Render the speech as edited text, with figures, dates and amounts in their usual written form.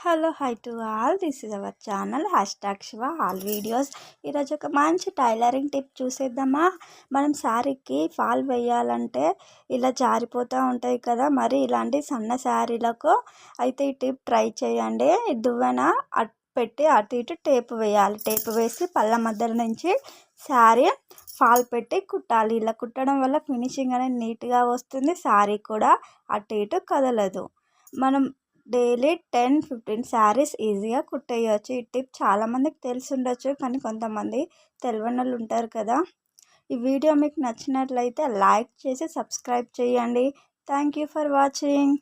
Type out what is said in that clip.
Hello hi to all, this is our channel #Shiva all videos. ఈరోజు ఒక మంచి tailoring tip చూసేద్దామా. మనం శారీకి ఫాల్ వేయాలంటే ఇలా జారిపోతూ ఉంటాయి కదా, మరి ఇలాంటి సన్న శారీలకు అయితే ఈ టిప్ ట్రై చేయండి. దువ్వెన పెట్టి అటు ఇటు టేపు వేయాలి. టేపు వేసి పళ్ళ మధ్యలో నుంచి శారీ ఫాల్ పెట్టి కుట్టాలి. ఇలా కుట్టడం వల్ల ఫినిషింగ్ అనేది నీట్గా వస్తుంది. శారీ కూడా అటు ఇటు కదలదు. మనం డైలీ 10-15 శారీస్ ఈజీగా కుట్టేయచ్చు. ఈ టిప్ చాలామందికి తెలిసి ఉండొచ్చు, కానీ కొంతమంది తెలియని వాళ్ళు ఉంటారు కదా. ఈ వీడియో మీకు నచ్చినట్లయితే లైక్ చేసి సబ్స్క్రైబ్ చేయండి. Thank you for watching.